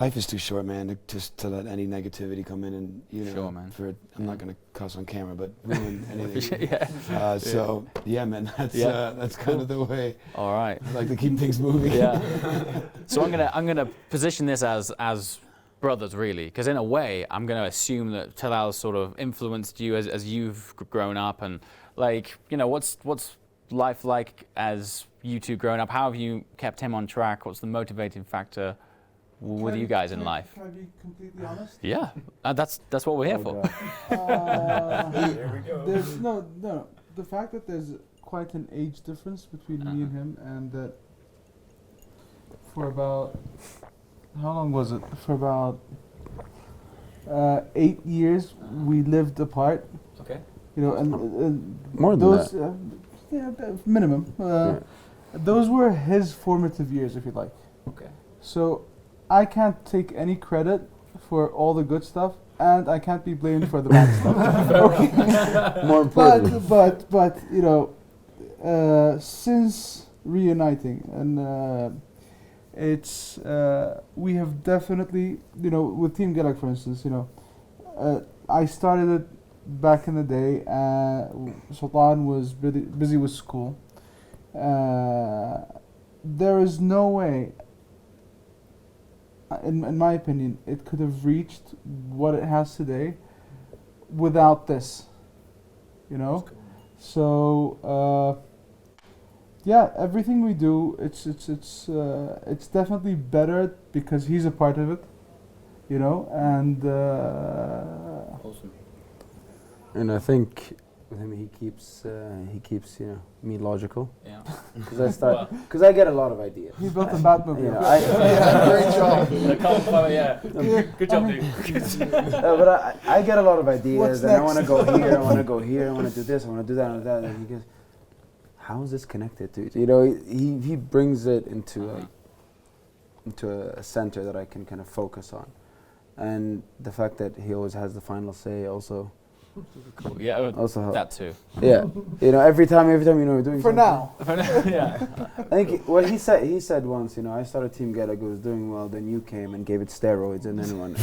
life is too short, man, to let any negativity come in and, you know, Sure, man. I'm not going to cuss on camera, but ruin anything. Yeah. So yeah, man, that's kind of the way. All right. I like to keep things moving. Yeah. So I'm gonna position this as brothers, really, because in a way I'm going to assume that Talal's sort of influenced you as you've grown up, and like, you know, what's life like as you two growing up? How have you kept him on track? What's the motivating factor with you guys in life? Can I be completely honest? Yeah, that's what we're here for. There we go. There's no. The fact that there's quite an age difference between me and him, and that for about, how long was it? For about 8 years we lived apart. Okay. You know, and More than those, that. Minimum. Those were his formative years, if you like. Okay. So I can't take any credit for all the good stuff, and I can't be blamed for the bad stuff. Okay. More importantly. But you know, since reuniting, and it's we have definitely, you know, with Team Galag, for instance, you know, I started it back in the day. Sultan was busy with school. There is no way, in my opinion, it could have reached what it has today without this, you know. So yeah, everything we do, it's definitely better because he's a part of it, you know. And Awesome. And I think with him, he keeps me logical. Yeah. Because I get a lot of ideas. He built a Batmobile. You know, Great job. Good job, dude. but I get a lot of ideas, What's and I want to next? go here, I want to go here, I want to do this, I want to do that, and that. And he goes, "How is this connected to?" You know, he brings it into a center that I can kind of focus on, and the fact that he always has the final say also. Cool. Yeah, Also helps. that too. Yeah, you know, every time we're doing For something. now. Yeah. I think what he said once, I started Team Galag, it was doing well, then you came and gave it steroids, and everyone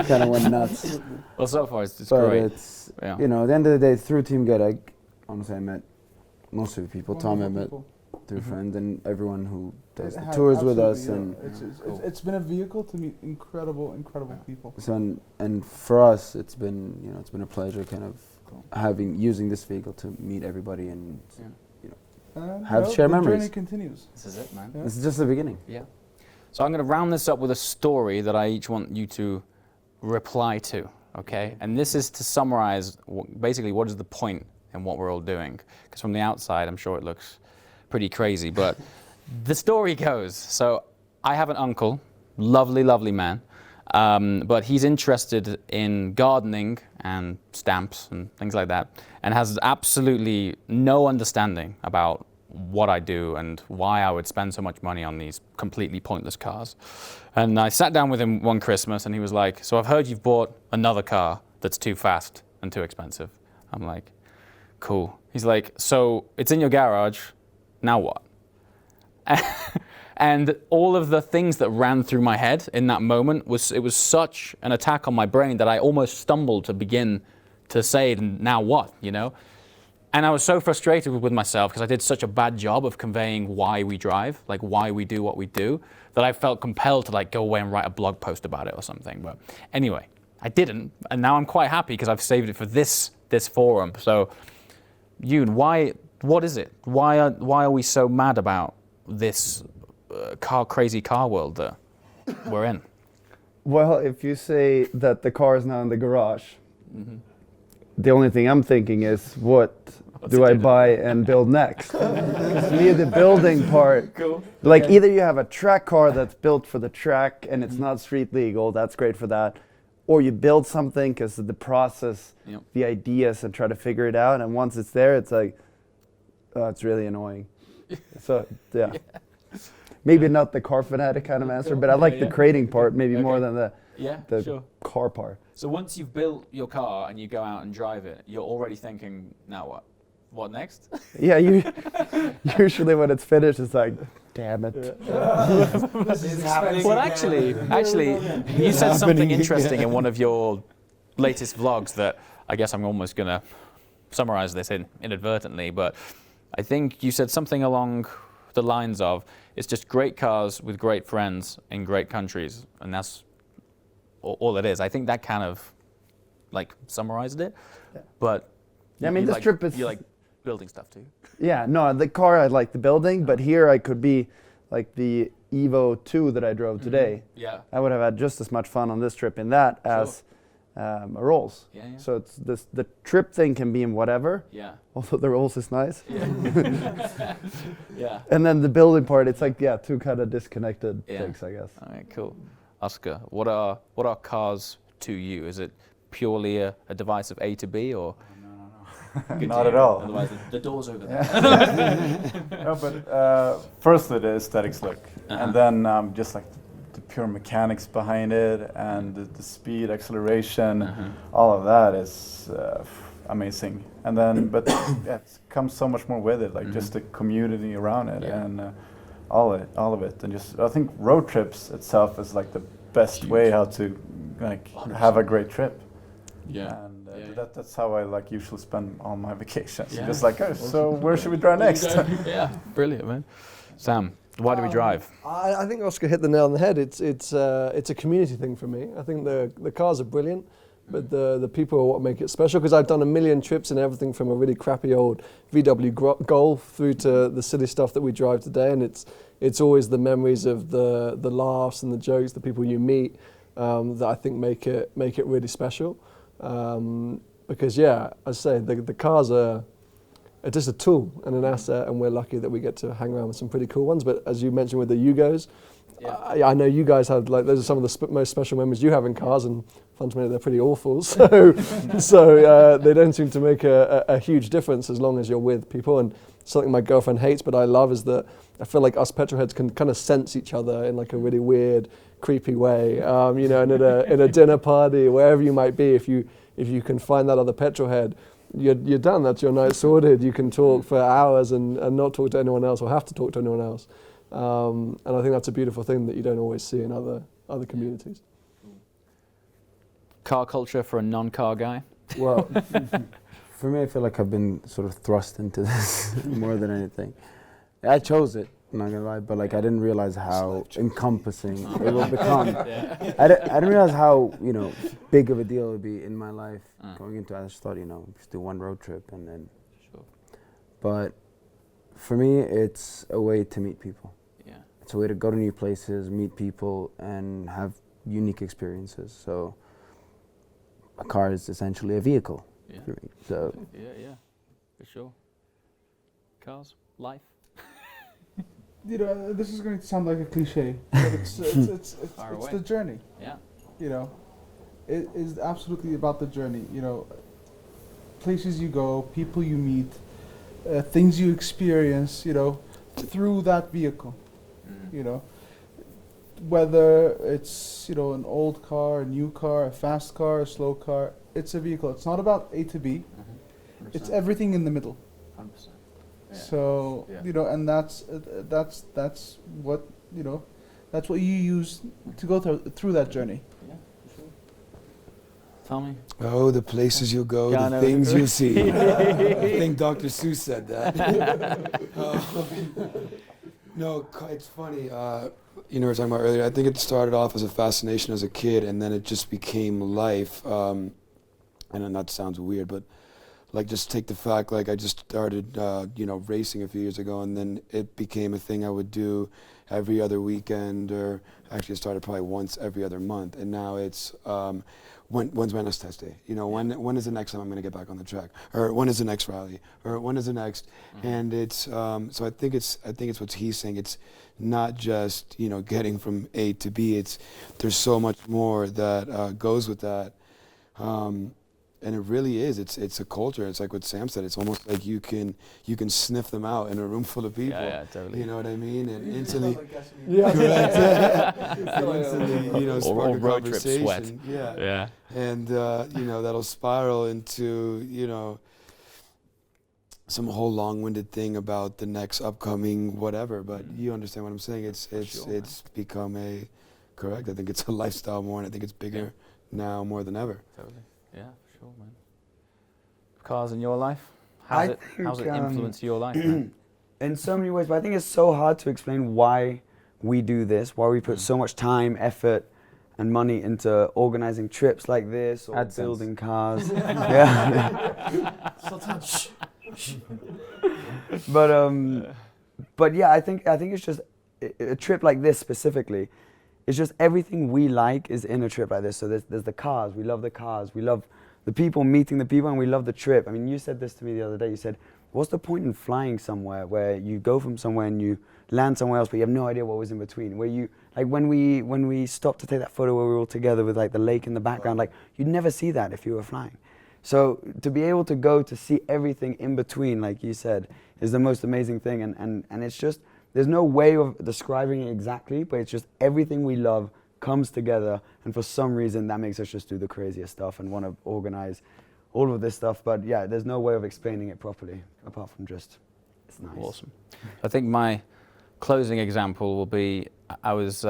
kind of went nuts. Well, so far it's But great. it's, Yeah. at the end of the day, through Team Galag, honestly, I met most of the people. Tom I met People. through friends, and everyone who does It the has tours with us, absolutely, and it's been a vehicle to meet incredible people. so and for us, it's been a pleasure, kind of using this vehicle to meet everybody and And Have share the memories. journey continues. This is it, man. Yeah. This is just the beginning. Yeah. So I'm going to round this up with a story that I each want you to reply to, okay? And this is to summarize basically what is the point in what we're all doing. Because from the outside, I'm sure it looks pretty crazy, but the story goes. So I have an uncle, lovely, lovely man, but he's interested in gardening and stamps and things like that, and has absolutely no understanding about what I do and why I would spend so much money on these completely pointless cars. And I sat down with him one Christmas and he was like, "So I've heard you've bought another car that's too fast and too expensive." I'm like, "Cool." He's like, "So it's in your garage, now what?" And all of the things that ran through my head in that moment was such an attack on my brain that I almost stumbled to begin to say, "Now what?" And I was so frustrated with myself because I did such a bad job of conveying why we drive, like why we do what we do, that I felt compelled to like go away and write a blog post about it or something. But anyway, I didn't, and now I'm quite happy because I've saved it for this forum. So, Yoon, what is it? Why are we so mad about this crazy car world that we're in? Well, if you say that the car is now in the garage, the only thing I'm thinking is, what do I buy and build next? To me, the building part, like either you have a track car that's built for the track and it's not street legal, that's great for that, or you build something because of the process, the ideas, and try to figure it out, and once it's there, it's like, oh, it's really annoying. So, yeah. Maybe not the car fanatic kind of answer, but I like the creating part maybe more than the car part. So once you've built your car and you go out and drive it, you're already thinking, now what? What next? Yeah, usually when it's finished, it's like, damn it. Well, actually, you said something interesting in one of your latest vlogs that I guess I'm almost going to summarize this inadvertently, but I think you said something along the lines of, it's just great cars with great friends in great countries, and that's all it is. I think that kind of like summarized it, but yeah, I mean, this trip is... You like building stuff too? Yeah, no, the car I like the building, but here I could be like the Evo 2 that I drove today. Yeah. I would have had just as much fun on this trip in that as a Rolls. Yeah. So it's the trip thing can be in whatever. Yeah. Although the Rolls is nice. Yeah. Yeah. And then the building part, it's like two kind of disconnected things, I guess. All right, cool. Oscar, what are cars to you? Is it purely a device of A to B, or? No. Not at all. Otherwise, the door's over there. No, but firstly the aesthetics look, and then just like the pure mechanics behind it, and the speed, acceleration, all of that is amazing. And then, but it comes so much more with it, like just the community around it, and all of it, and just I think road trips itself is like the best way how to like 100%. Have a great trip. Yeah. And that's how I like usually spend all my vacations. Yeah. Just like, so where should we drive next? Yeah, brilliant, man. Sam, why do we drive? I think Oscar hit the nail on the head. It's a community thing for me. I think the cars are brilliant, but the people are what make it special. Because I've done a million trips and everything from a really crappy old VW Golf through to the silly stuff that we drive today, and it's always the memories of the laughs and the jokes, the people you meet, that I think make it really special. because yeah, I say the cars are just a tool and an asset, and we're lucky that we get to hang around with some pretty cool ones. But as you mentioned with the Yugos, I know you guys have, like, those are some of the most special memories you have in cars, and fundamentally they're pretty awful. So they don't seem to make a huge difference as long as you're with people. And something my girlfriend hates but I love is that I feel like us petrolheads can kind of sense each other in like a really weird, creepy way. You know, and in a dinner party, wherever you might be, if you can find that other petrolhead, you're done. That's your night sorted. You can talk for hours and not talk to anyone else or have to talk to anyone else. And I think that's a beautiful thing that you don't always see in other communities. Car culture for a non-car guy? Well, for me, I feel like I've been sort of thrust into this more than anything. I chose it, I'm not gonna lie, but like I didn't realize how encompassing it will become. I didn't realize how, you know, big of a deal it would be in my life going into it. I just thought, you know, just do one road trip and then. Sure. But for me, it's a way to meet people. Yeah. It's a way to go to new places, meet people, and have unique experiences. So a car is essentially a vehicle. Yeah. For me. So. Yeah, for sure. Cars, life. You know, this is going to sound like a cliche, but it's the journey. Yeah. You know, it is absolutely about the journey. You know, places you go, people you meet, things you experience. You know, through that vehicle. You know, whether it's, you know, an old car, a new car, a fast car, a slow car, it's a vehicle. It's not about A to B. It's everything in the middle. 100%. So you know, and that's what, you know, that's what you use to go through that journey. Yeah, for sure. Tell me. Oh, the places you go, the things you see. I think Dr. Seuss said that. No, it's funny. You know, we were talking about earlier. I think it started off as a fascination as a kid, and then it just became life. And then that sounds weird, but. Like, just take the fact, like, I just started, you know, racing a few years ago, and then it became a thing I would do every other weekend, or actually it started probably once every other month, and now it's, when's my next test day? You know, when is the next time I'm going to get back on the track? Or when is the next rally? Or when is the next? And it's, so I think it's what he's saying. It's not just, you know, getting from A to B. There's so much more that goes with that. And it really is. It's a culture. It's like what Sam said. It's almost like you can sniff them out in a room full of people. Yeah, totally. You know what I mean? And instantly, instantly, you know, spark a road trip sweat. Yeah. And you know, that'll spiral into, you know, some whole long-winded thing about the next upcoming whatever. But you understand what I'm saying? It's become a correct. I think it's a lifestyle more, and I think it's bigger now more than ever. Totally. Yeah. Sure, man. Cars in your life? How's it influenced your life, man? In so many ways, but I think it's so hard to explain why we do this, why we put so much time, effort, and money into organizing trips like this or building cars. But yeah, I think it's just a trip like this specifically. It's just everything we like is in a trip like this. So there's the cars. We love the cars. We love the people, meeting the people, and we love the trip. I mean, you said this to me the other day. You said, what's the point in flying somewhere where you go from somewhere and you land somewhere else, but you have no idea what was in between? Where you, like when we stopped to take that photo where we were all together with like the lake in the background, like you'd never see that if you were flying. So to be able to go to see everything in between, like you said, is the most amazing thing. And it's just, there's no way of describing it exactly, but it's just everything we love comes together, and for some reason that makes us just do the craziest stuff and want to organize all of this stuff. But yeah, there's no way of explaining it properly apart from just, it's nice. Awesome. I think my closing example will be, I was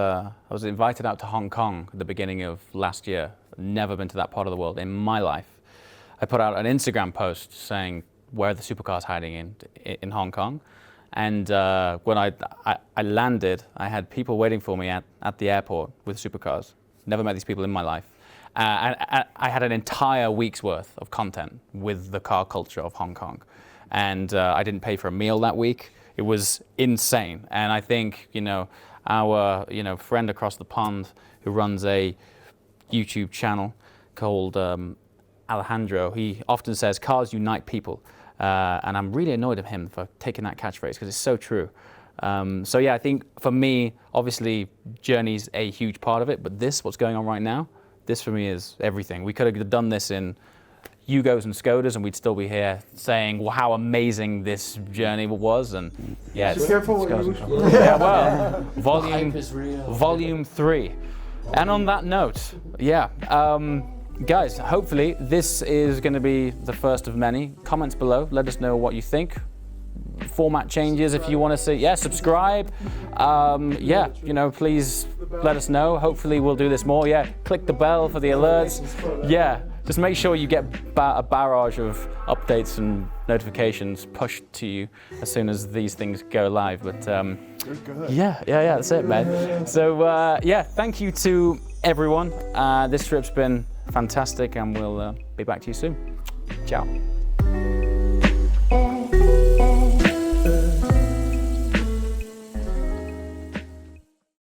invited out to Hong Kong at the beginning of last year. Never been to that part of the world in my life. I put out an Instagram post saying where the supercars hiding in Hong Kong. And when I landed, I had people waiting for me at the airport with supercars. Never met these people in my life. And I had an entire week's worth of content with the car culture of Hong Kong. And I didn't pay for a meal that week. It was insane. And I think, you know, our friend across the pond who runs a YouTube channel called Alejandro. He often says cars unite people, and I'm really annoyed at him for taking that catchphrase because it's so true. So yeah, I think for me, obviously, journey's a huge part of it, but what's going on right now, this for me is everything. We could have done this in Yugos and Skodas, and we'd still be here saying, well, how amazing this journey was, and yeah, Be careful what you wish. yeah, well, volume 3. And on that note, yeah, guys, hopefully this is going to be the first of many. Comments below, let us know what you think. Format changes if you want to see. Yeah, subscribe. Yeah, you know, please let us know. Hopefully we'll do this more. Yeah, click the bell for the alerts. Yeah, just make sure you get a barrage of updates and notifications pushed to you as soon as these things go live. But yeah, that's it, man. So yeah, thank you to everyone. This trip's been fantastic, and we'll be back to you soon. Ciao.